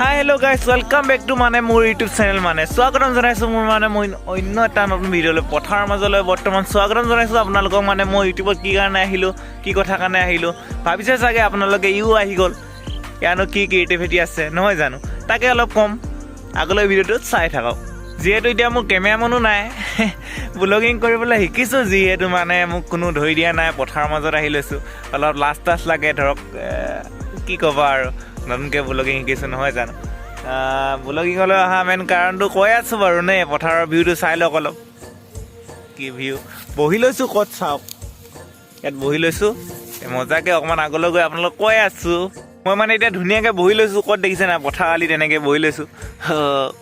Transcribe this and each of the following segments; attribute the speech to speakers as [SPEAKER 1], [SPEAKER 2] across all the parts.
[SPEAKER 1] Hi, hello guys, welcome back to my YouTube channel. স্বাগতম জনাইছো মোৰ মই অন্য এটা নতুন ভিডিঅ'লৈ পথাৰ মাজলৈ বৰ্তমান স্বাগতম জনাইছো আপোনালোকক মই ইউটিউবত কি কাৰণে আহিলো কি কথা কাৰণে আহিলো ভাবিছে চাগে আপোনালোকে ইউ আহি গল ইয়ানো কি ক্ৰিয়েটিভিটি আছে নহয় জানো তাকে অলপ কম আগলৈ ভিডিঅ'টো চাই থাকক যেহেতু এতিয়া মোৰ কেমেৰামনো নাই ব্লগিং কৰিবলৈ শিকিছো যেহেতু মোক কোনো ধৰি দিয়া নাই পথাৰ মাজত আহি লৈছো অলপ লাষ্ট লাগে ধৰক কি ক'বা আৰু নতুনকৈ ব্লগিং শিকিছোঁ নহয় জানো ব্লগিঙলৈ অহা মেইন কাৰণটো কৈ আছোঁ বাৰু নে পথাৰৰ ভিউটো চাই লওক অলপ কি ভিউ বহি লৈছোঁ ক'ত চাওক ইয়াত বহি লৈছোঁ মজাকৈ অকণমান আগলৈ গৈ আপোনালোক কৈ আছোঁ মই এতিয়া ধুনীয়াকৈ বহি লৈছোঁ ক'ত দেখিছে নাই পথাৰ আলি তেনেকৈ বহি লৈছোঁ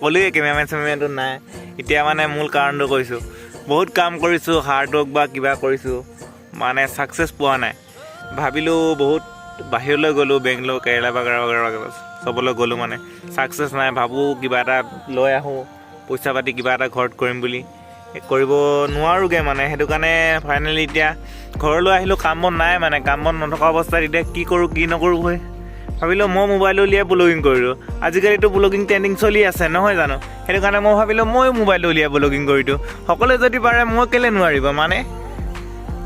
[SPEAKER 1] ক'লোৱে কেমেৰামেনটো নাই এতিয়া মূল কাৰণটো কৈছোঁ বহুত কাম কৰিছোঁ হাৰ্ডৱৰ্ক বা কিবা কৰিছোঁ ছাকচেছ পোৱা নাই ভাবিলোঁ বহুত বাহিৰলৈ গ'লোঁ বেংগলোৰ কেৰেলা বাগেৰা চবলৈ গ'লোঁ ছাকচেছ নাই ভাবোঁ কিবা এটা লৈ আহোঁ পইচা পাতি কিবা এটা ঘৰত কৰিম বুলি কৰিব নোৱাৰোঁগৈ সেইটো কাৰণে ফাইনেলি এতিয়া ঘৰলৈ আহিলোঁ কাম বন নাই কাম বন নথকা অৱস্থাত এতিয়া কি কৰোঁ কি নকৰোঁ হৈ ভাবিলোঁ মই মোবাইল উলিয়াই ব্লগিং কৰিলোঁ আজিকালিতো ব্লগিং ট্ৰেণ্ডিং চলি আছে নহয় জানো সেইটো কাৰণে মই ভাবিলোঁ মই মোবাইল উলিয়াই ব্লগিং কৰি দিওঁ সকলোৱে যদি পাৰে মই কেলৈ নোৱাৰিব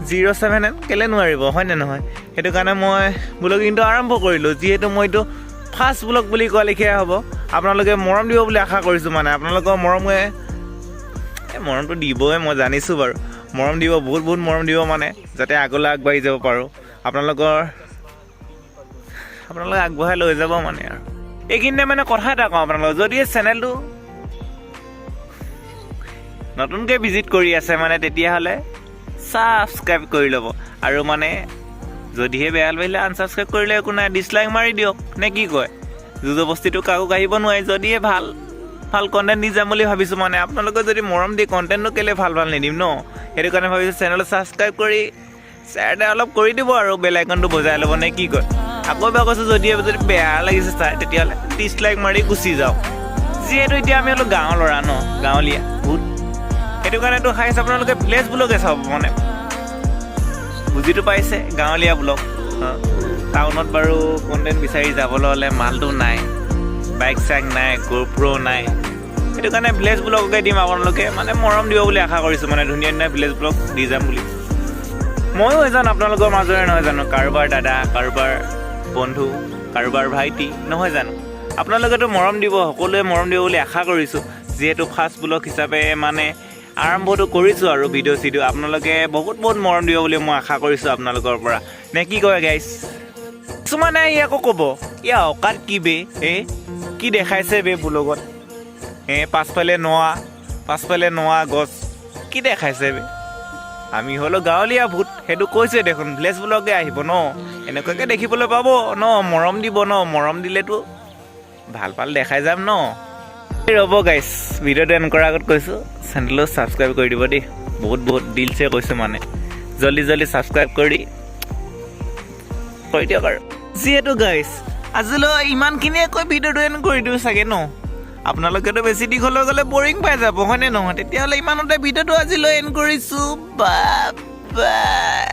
[SPEAKER 1] 07 কেলৈ নোৱাৰিব হয়নে নহয় সেইটো কাৰণে মই ব্লগিংটো আৰম্ভ কৰিলোঁ যিহেতু মইতো ফাৰ্ষ্ট ব্লগ বুলি কোৱা লেখীয়া হ'ব আপোনালোকে মৰম দিব বুলি আশা কৰিছোঁ আপোনালোকৰ মৰমটো দিবই মই জানিছোঁ বাৰু মৰম দিব বহুত মৰম দিব যাতে আগলৈ আগবাঢ়ি যাব পাৰোঁ আপোনালোকে আগবঢ়াই লৈ যাব আৰু এইখিনিতে কথা এটা কওঁ আপোনালোকক যদি এই চেনেলটো নতুনকৈ ভিজিট কৰি আছে তেতিয়াহ'লে ছাবস্ক্ৰাইব কৰি ল'ব আৰু যদিহে বেয়া লাগিলে আনছাবস্ক্ৰাইব কৰিলে একো নাই ডিছলাইক মাৰি দিয়ক নে কি কয় জুজবস্তিটো কাকো কাঢ়িব নোৱাৰি যদিহে ভাল কণ্টেণ্ট দি যাম বুলি ভাবিছোঁ আপোনালোকে যদি মৰম দি কণ্টেণ্টটো কেলৈ ভাল নিদিম ন সেইটো কাৰণে ভাবিছোঁ চেনেলটো ছাবস্ক্ৰাইব কৰি শ্বেয়াৰ অলপ কৰি দিব আৰু বেল আইকনটো বজাই ল'ব নে কি কয় আকৌ এবাৰ কৈছোঁ যদি বেয়া লাগিছে চাই তেতিয়াহ'লে ডিছলাইক মাৰি গুচি যাওক যিহেতু এতিয়া আমি অলপ গাঁৱৰ ল'ৰা ন গাঁৱলীয়া বহুত সেইটো কাৰণেতো হাইছ আপোনালোকে ভিলেজ ব্লগে চাব বুজিটো পাইছে গাঁৱলীয়া ব্লগ টাউনত বাৰু কণ্টেণ্ট বিচাৰি যাবলৈ হ'লে মালটো নাই বাইক চাইক নাই গোপ্ৰ' নাই সেইটো কাৰণে ভিলেজ ব্লগকে দিম আপোনালোকে মৰম দিব বুলি আশা কৰিছোঁ ধুনীয়া ভিলেজ ব্লগ দি যাম বুলি ময়ো এজন আপোনালোকৰ মাজৰে নহয় জানো কাৰোবাৰ দাদা কাৰোবাৰ বন্ধু কাৰোবাৰ ভাইটি নহয় জানো আপোনালোকেতো মৰম দিব সকলোৱে মৰম দিব বুলি আশা কৰিছোঁ যিহেতু ফাৰ্ষ্ট ব্লগ হিচাপে আৰম্ভটো কৰিছোঁ আৰু ভিডিঅ' চিডিঅ' আপোনালোকে বহুত মৰম দিব বুলি মই আশা কৰিছোঁ আপোনালোকৰ পৰা নে কি কয় গাইছ কিছুমানে আহি আকৌ ক'ব ইয়াৰ অকাত কি বে কি দেখাইছে বে ব্লগত পাছফালে নোৱা গছ কি দেখাইছে বে আমি হ'লেও গাঁৱলীয়া ভূত সেইটো কৈছে দেখোন ভিলেজ ব্লগে আহিব ন এনেকুৱাকৈ দেখিবলৈ পাব ন মৰম দিব ন মৰম দিলেতো ভাল দেখাই যাম ন ৰ'ব গাইছ ভিডিঅ'টো এণ্ড কৰাৰ আগত কৈছোঁ চেনেলটো ছাবস্ক্ৰাইব কৰি দিব দেই বহুত দিলছে কৈছোঁ জল্দি ছাবস্ক্ৰাইব কৰি দিয়ক আৰু যিহেতু গাইছ আজিলৈ ইমানখিনিয়ে কৈ ভিডিঅ'টো এণ্ড কৰি দিওঁ চাগে ন আপোনালোকেতো বেছি দীঘলৈ গ'লে বৰিং পাই যাব হয়নে নহয় তেতিয়াহ'লে ইমানতে ভিডিঅ'টো আজিলৈ এণ্ড কৰিছোঁ বাই